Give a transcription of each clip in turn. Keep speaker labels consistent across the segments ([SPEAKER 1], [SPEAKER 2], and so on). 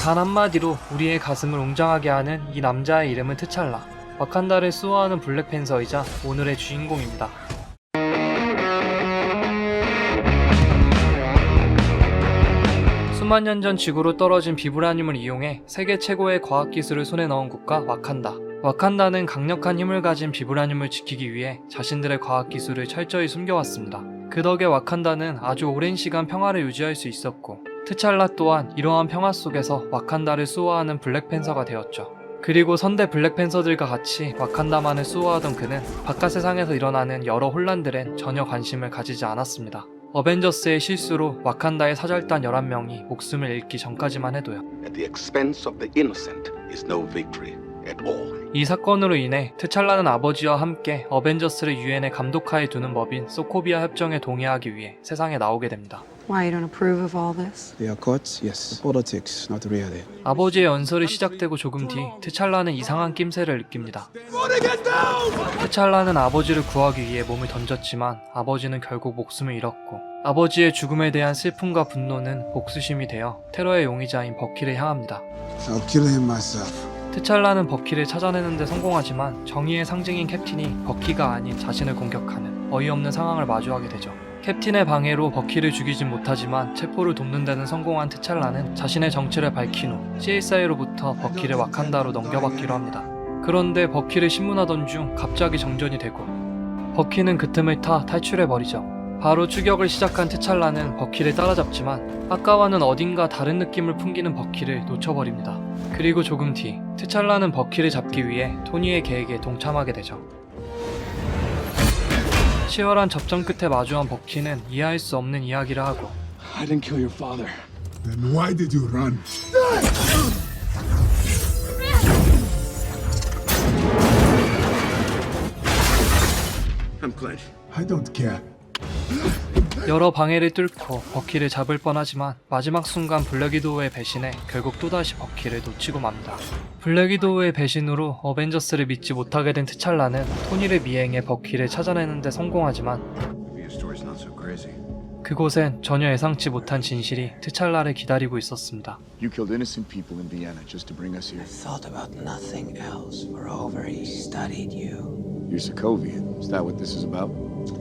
[SPEAKER 1] 단 한마디로 우리의 가슴을 웅장하게 하는 이 남자의 이름은 트찰라. 와칸다를 수호하는 블랙팬서이자 오늘의 주인공입니다. 수만 년 전 지구로 떨어진 비브라늄을 이용해 세계 최고의 과학기술을 손에 넣은 국가 와칸다. 와칸다는 강력한 힘을 가진 비브라늄을 지키기 위해 자신들의 과학기술을 철저히 숨겨왔습니다. 그 덕에 와칸다는 아주 오랜 시간 평화를 유지할 수 있었고, 트찰라 또한 이러한 평화 속에서 와칸다를 수호하는 블랙팬서가 되었죠. 그리고 선대 블랙팬서들과 같이 와칸다만을 수호하던 그는 바깥 세상에서 일어나는 여러 혼란들엔 전혀 관심을 가지지 않았습니다. 어벤져스의 실수로 와칸다의 사절단 11명이 목숨을 잃기 전까지만 해도요.
[SPEAKER 2] At the expense of the innocent is no victory at all.
[SPEAKER 1] 이 사건으로 인해 트찰라는 아버지와 함께 어벤져스를 유엔의 감독하에 두는 법인 소코비아 협정에 동의하기 위해 세상에 나오게 됩니다.
[SPEAKER 3] Why you don't approve of all this?
[SPEAKER 4] The Accords? Yes. Politics, not reality.
[SPEAKER 1] 아버지의 연설이 시작되고 조금 뒤 트찰라는 이상한 낌새를 느낍니다. 트찰라는 아버지를 구하기 위해 몸을 던졌지만 아버지는 결국 목숨을 잃었고, 아버지의 죽음에 대한 슬픔과 분노는 복수심이 되어 테러의 용의자인 버키를 향합니다.
[SPEAKER 4] I'll kill him myself.
[SPEAKER 1] 트찰라는 버키를 찾아내는데 성공하지만 정의의 상징인 캡틴이 버키가 아닌 자신을 공격하는 어이없는 상황을 마주하게 되죠. 캡틴의 방해로 버키를 죽이진 못하지만 체포를 돕는 데는 성공한 트찰라는 자신의 정체를 밝힌 후 CSI로부터 버키를 와칸다로 넘겨받기로 합니다. 그런데 버키를 신문하던 중 갑자기 정전이 되고 버키는 그 틈을 타 탈출해버리죠. 바로 추격을 시작한 트찰라는 버키를 따라잡지만 아까와는 어딘가 다른 느낌을 풍기는 버키를 놓쳐버립니다. 그리고 조금 뒤 트찰라는 버키를 잡기 위해 토니의 계획에 동참하게 되죠. 치열한 접전 끝에 마주한 버키는 이해할 수 없는 이야기를 하고,
[SPEAKER 5] I didn't kill your father.
[SPEAKER 6] Then why did you run?
[SPEAKER 2] I'm glad.
[SPEAKER 6] I don't care.
[SPEAKER 1] 여러 방해를 뚫고 버키를 잡을 뻔하지만 마지막 순간 블랙위도우의 배신에 결국 또다시 버키를 놓치고 맙니다. 블랙위도우의 배신으로 어벤져스를 믿지 못하게 된 트찰라는 토니를 미행해 버키를 찾아내는 데 성공하지만 그곳엔 전혀 예상치 못한 진실이 트찰라를 기다리고 있었습니다.
[SPEAKER 5] You killed innocent people in Vienna just to bring us here.
[SPEAKER 7] I thought about nothing else. Moreover, he studied you.
[SPEAKER 5] You're Sokovian. Is that what this is about?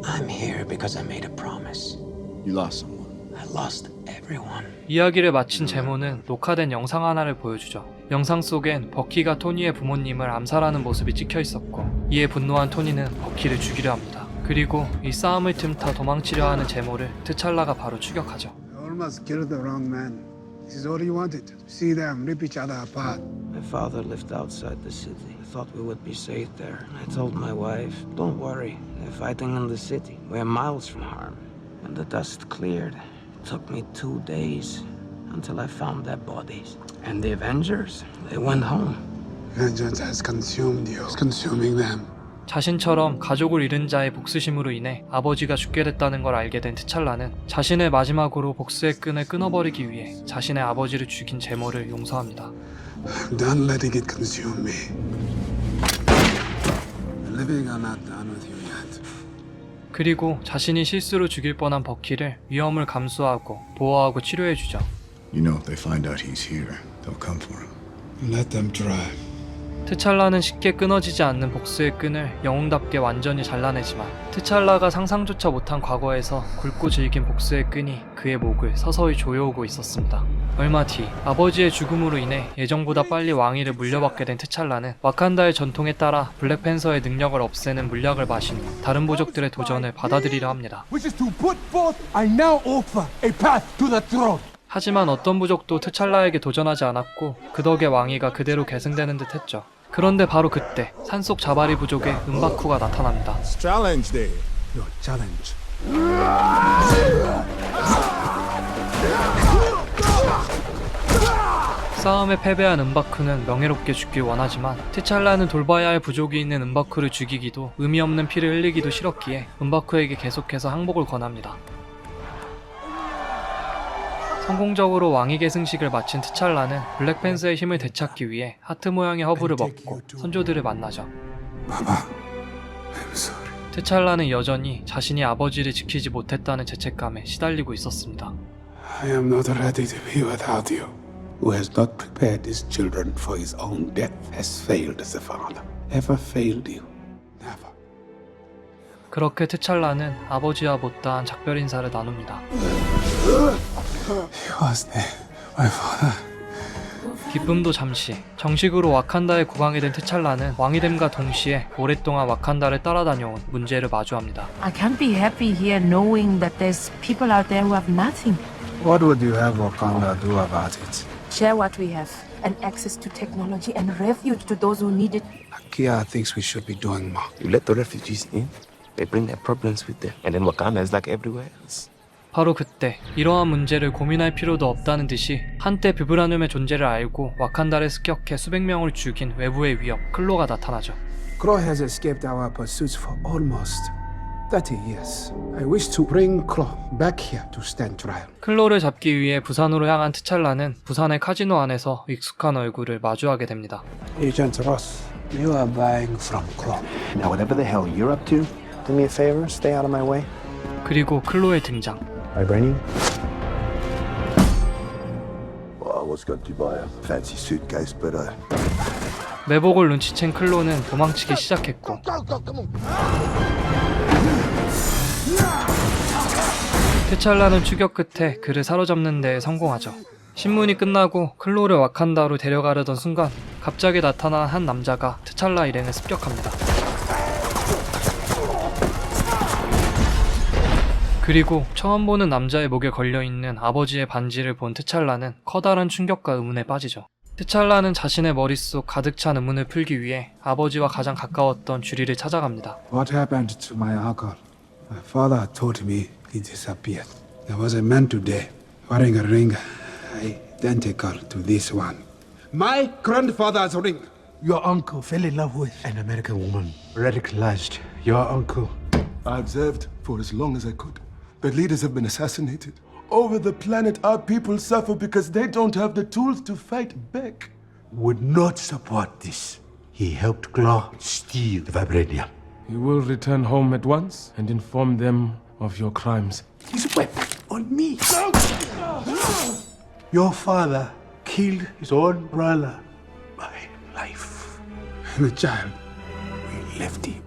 [SPEAKER 7] I'm here because I made a promise.
[SPEAKER 5] You lost someone.
[SPEAKER 7] I lost everyone.
[SPEAKER 1] 이야기를 마친 제모는 녹화된 영상 하나를 보여주죠. 영상 속엔 버키가 토니의 부모님을 암살하는 모습이 찍혀 있었고, 이에 분노한 토니는 버키를 죽이려 합니다. 그리고 이 싸움을 틈타 도망치려 하는 제모를 트찰라가 바로 추격하죠.
[SPEAKER 4] You almost killed the wrong man. This is all you wanted, to see them rip each other apart.
[SPEAKER 7] My father lived outside the city. I thought we would be safe there. I told my wife, don't worry. They're fighting in the city. We're miles from harm. When the dust cleared, it took me 2 days until I found their bodies. And the Avengers, they went home.
[SPEAKER 4] Vengeance has consumed you. It's consuming them.
[SPEAKER 1] 자신처럼 가족을 잃은 자의 복수심으로 인해 아버지가 죽게 됐다는 걸 알게 된 트찰라는 자신의 마지막으로 복수의 끈을 끊어버리기 위해 자신의 아버지를 죽인 제모를 용서합니다.
[SPEAKER 4] I'm done letting it consume me. The living are not done with you yet.
[SPEAKER 1] 그리고 자신이 실수로 죽일 뻔한 버키를 위험을 감수하고 보호하고 치료해주죠.
[SPEAKER 5] You know if they find out he's here, they'll come for him.
[SPEAKER 4] Let them try.
[SPEAKER 1] 트찰라는 쉽게 끊어지지 않는 복수의 끈을 영웅답게 완전히 잘라내지만 트찰라가 상상조차 못한 과거에서 굵고 질긴 복수의 끈이 그의 목을 서서히 조여오고 있었습니다. 얼마 뒤 아버지의 죽음으로 인해 예정보다 빨리 왕위를 물려받게 된 트찰라는 와칸다의 전통에 따라 블랙팬서의 능력을 없애는 물약을 마신 후 다른 부족들의 도전을 받아들이려 합니다.
[SPEAKER 6] Which is to put forth, I now offer a path to the throne.
[SPEAKER 1] 하지만 어떤 부족도 트찰라에게 도전하지 않았고 그 덕에 왕위가 그대로 계승되는 듯 했죠. 그런데 바로 그때 산속 자바리 부족의 은바쿠가 나타납니다.
[SPEAKER 6] Challenge day. Your challenge.
[SPEAKER 1] 싸움에 패배한 은바쿠는 명예롭게 죽길 원하지만 트찰라는 돌봐야 할 부족이 있는 은바쿠를 죽이기도 의미 없는 피를 흘리기도 싫었기에 은바쿠에게 계속해서 항복을 권합니다. 성공적으로 왕위 계승식을 마친 트찰라는 블랙팬서의 힘을 되찾기 위해 하트 모양의 허브를 먹고 선조들을 만나죠.
[SPEAKER 4] Baba, I'm sorry.
[SPEAKER 1] 트찰라는 여전히 자신이 아버지를 지키지 못했다는 죄책감에 시달리고 있었습니다.
[SPEAKER 4] I am not ready to be without you. Who has not prepared his children for his own death has failed as a father. Ever failed you? Never.
[SPEAKER 1] 그렇게 트찰라는 아버지와 못다한 작별 인사를 나눕니다.
[SPEAKER 4] He was there, my father.
[SPEAKER 1] 기쁨도 잠시. 정식으로 와칸다에 국왕이 된 트찰라는 왕이 됨과 동시에 오랫동안 와칸다를 따라다녀온 문제를 마주합니다.
[SPEAKER 8] I can't be happy here knowing that there's people out there who have nothing.
[SPEAKER 4] What would you have Wakanda do about it?
[SPEAKER 8] Share what we have and access to technology and refuge to those who need it.
[SPEAKER 4] Kia thinks we should be doing more.
[SPEAKER 9] You let the refugees in, they bring their problems with them. And then Wakanda is like everywhere else.
[SPEAKER 1] 바로 그때 이러한 문제를 고민할 필요도 없다는 듯이 한때 비브라늄의 존재를 알고 와칸다를 습격해 수백 명을 죽인 외부의 위협 클로가 나타나죠.
[SPEAKER 4] Crow has escaped our pursuits for almost 30 years. I wish to bring Crow back here to stand trial.
[SPEAKER 1] 클로를 잡기 위해 부산으로 향한 트찰라는 부산의 카지노 안에서 익숙한 얼굴을 마주하게 됩니다.
[SPEAKER 4] Agent Ross, you are buying from Crow.
[SPEAKER 10] Now, whatever the hell you're up to, do me a favor, stay out of my way.
[SPEAKER 1] 그리고 클로의 등장.
[SPEAKER 10] Vibranium?
[SPEAKER 5] Well, I was going to buy a fancy suitcase, but
[SPEAKER 1] 매복을 눈치챈 클로는 도망치기 시작했고 트찰라는 추격 끝에 그를 사로잡는 데 성공하죠. 신문이 끝나고 클로를 와칸다로 데려가려던 순간 갑자기 나타난 한 남자가 트찰라 일행을 습격합니다. 그리고 처음 보는 남자의 목에 걸려있는 아버지의 반지를 본 트찰라는 커다란 충격과 의문에 빠지죠. 트찰라는 자신의 머릿속 가득 찬 의문을 풀기 위해 아버지와 가장 가까웠던 주리를 찾아갑니다.
[SPEAKER 4] What happened to my uncle? My father told me he disappeared. There was a man today wearing a ring identical to this one. My grandfather's ring.
[SPEAKER 6] Your uncle fell in love with an American woman. Radicalized. Your uncle.
[SPEAKER 5] I observed for as long as I could. The leaders have been assassinated. Over the planet, our people suffer because they don't have the tools to fight back.
[SPEAKER 6] Would not support this. He helped Claw steal the vibranium.
[SPEAKER 11] You will return home at once and inform them of your crimes.
[SPEAKER 6] His weapon on me. Your father killed his own brother. My life.
[SPEAKER 4] The child. We left him.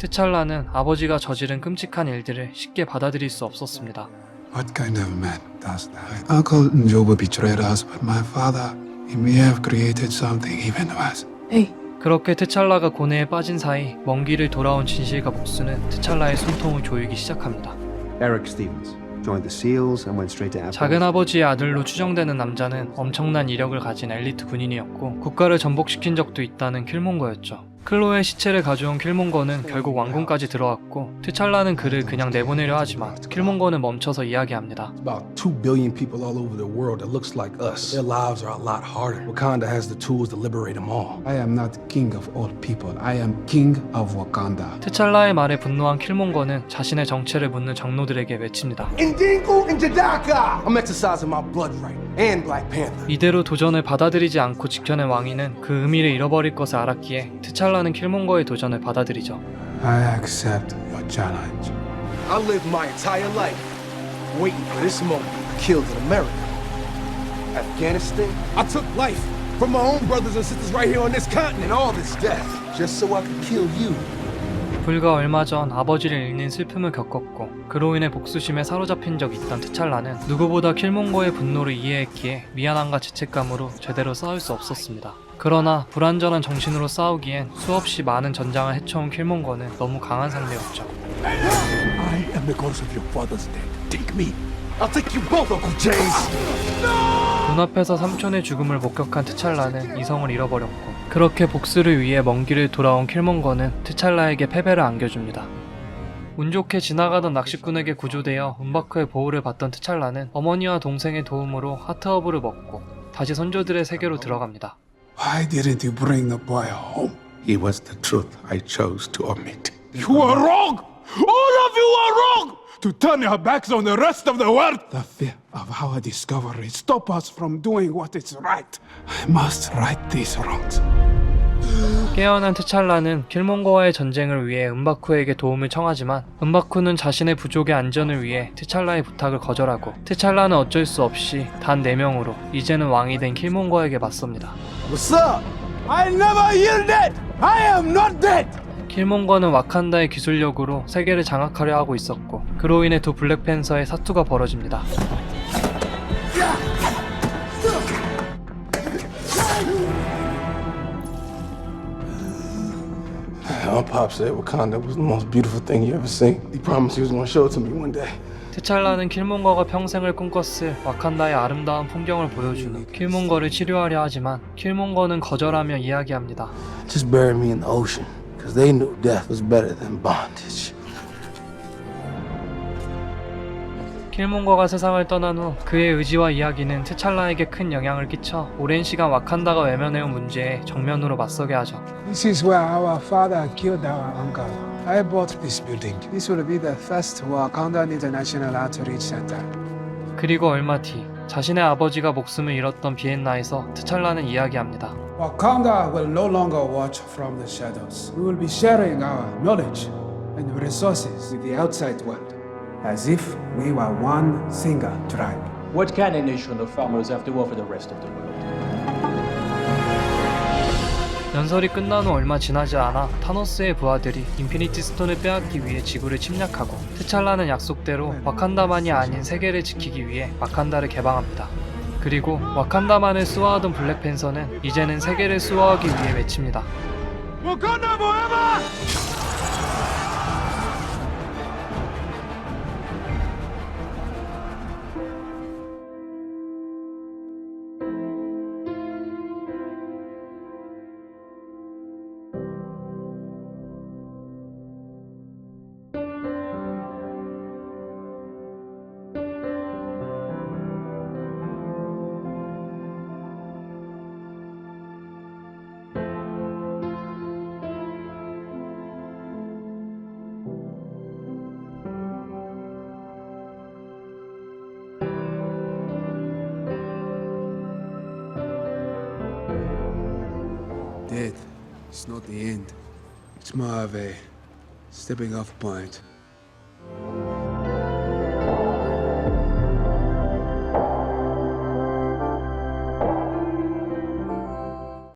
[SPEAKER 1] 트찰라는 아버지가 저지른 끔찍한 일들을 쉽게 받아들일 수 없었습니다.
[SPEAKER 4] What kind of man does that? Uncle Njobu betrayed us, but my father, he may have created something even worse.
[SPEAKER 8] Hey,
[SPEAKER 1] 그렇게 트찰라가 고뇌에 빠진 사이 먼 길을 돌아온 진실과 복수는 트찰라의 숨통을 조이기 시작합니다.
[SPEAKER 10] Eric Stevens joined the SEALs and went straight to Afghanistan.
[SPEAKER 1] 작은 아버지의 아들로 추정되는 남자는 엄청난 이력을 가진 엘리트 군인이었고 국가를 전복시킨 적도 있다는 킬몬거였죠. 클로의 시체를 가져온 킬몬거는 결국 왕궁까지 들어왔고 트찰라는 그를 그냥 내보내려 하지만 킬몬거는 멈춰서 이야기합니다.
[SPEAKER 12] About 2 billion people all over the world that looks like us. Their lives are a lot harder. Wakanda has the tools to liberate them all.
[SPEAKER 4] I am not king of all people. I am king of Wakanda.
[SPEAKER 1] 트찰라의 말에 분노한 킬몬거는 자신의 정체를 묻는 장로들에게 외칩니다.
[SPEAKER 12] Indingo and Jadaka! I'm exercising my blood right. And Black Panther.
[SPEAKER 1] 이대로 도전을 받아들이지 않고 지켜낸 왕위는 그 의미를 잃어버릴 것을 알았기에 트찰라는 킬몬거의 도전을 받아들이죠.
[SPEAKER 4] I accept your challenge.
[SPEAKER 12] I lived my entire life waiting for this moment. Killed in America. Afghanistan. I took life from my own brothers and sisters right here on this continent. All this death just so I could kill you.
[SPEAKER 1] 불과 얼마 전 아버지를 잃는 슬픔을 겪었고 그로 인해 복수심에 사로잡힌 적이 있던 트찰라는 누구보다 킬몬거의 분노를 이해했기에 미안함과 죄책감으로 제대로 싸울 수 없었습니다. 그러나 불완전한 정신으로 싸우기엔 수없이 많은 전장을 헤쳐온 킬몬거는 너무 강한 상대였죠.
[SPEAKER 6] I am the ghost of your father's dead. Take me.
[SPEAKER 12] I'll take you both, Uncle James.
[SPEAKER 1] 눈앞에서 삼촌의 죽음을 목격한 트찰라는 이성을 잃어버렸고 그렇게 복수를 위해 먼 길을 돌아온 킬몬거는 트찰라에게 패배를 안겨줍니다. 운 좋게 지나가던 낚시꾼에게 구조되어 은바크의 보호를 받던 트찰라는 어머니와 동생의 도움으로 하트허브를 먹고 다시 선조들의 세계로 들어갑니다.
[SPEAKER 4] Why didn't you bring the boy home?
[SPEAKER 2] He was the truth I chose to omit.
[SPEAKER 6] You are wrong! All of you are wrong! To turn your backs on the rest of the world!
[SPEAKER 4] The fear of our discovery stop us from doing what is right. I must right these wrongs.
[SPEAKER 1] 깨어난 트찰라는 킬몽거와의 전쟁을 위해 은바쿠에게 도움을 청하지만 은바쿠는 자신의 부족의 안전을 위해 트찰라의 부탁을 거절하고 트찰라는 어쩔 수 없이 단 4명으로 이제는 왕이 된 킬몽거에게 맞섭니다.
[SPEAKER 12] What's up? I never yielded! I am not dead!
[SPEAKER 1] 킬몽거는 와칸다의 기술력으로 세계를 장악하려 하고 있었고 그로 인해 두 블랙팬서의 사투가 벌어집니다.
[SPEAKER 12] My pop said Wakanda was the most beautiful thing you ever seen. He promised he was gonna show it to me one day.
[SPEAKER 1] 트찰라는 킬몽거가 평생을 꿈꿨을 와칸다의 아름다운 풍경을 보여주는 킬몽거를 치료하려 하지만 킬몽거는 거절하며 이야기합니다.
[SPEAKER 12] Just bury me in the ocean, because they knew death was better than bondage.
[SPEAKER 1] 킬몽거가 세상을 떠난 후 그의 의지와 이야기는 트찰라에게 큰 영향을 끼쳐 오랜 시간 와칸다가 외면해온 문제에 정면으로 맞서게 하죠.
[SPEAKER 4] This is where our father killed our uncle. I bought this building. This will be the first Wakanda International Outreach Center.
[SPEAKER 1] 그리고 얼마 뒤 자신의 아버지가 목숨을 잃었던 비엔나에서 트찰라는 이야기합니다.
[SPEAKER 4] Wakanda will no longer watch from the shadows. We will be sharing our knowledge and resources with the outside world, as if we were one single tribe.
[SPEAKER 13] What can a nation of farmers have to offer the rest of the world?
[SPEAKER 1] 연설이 끝난 후 얼마 지나지 않아 타노스의 부하들이 인피니티 스톤을 빼앗기 위해 지구를 침략하고 트찰라는 약속대로 와칸다만이 아닌 세계를 지키기 위해 와칸다를 개방합니다. 그리고 와칸다만을 수호하던 블랙팬서는 이제는 세계를 수호하기 위해 외칩니다.
[SPEAKER 6] Wakanda forever!
[SPEAKER 4] Death is not the end. It's more of a stepping off point.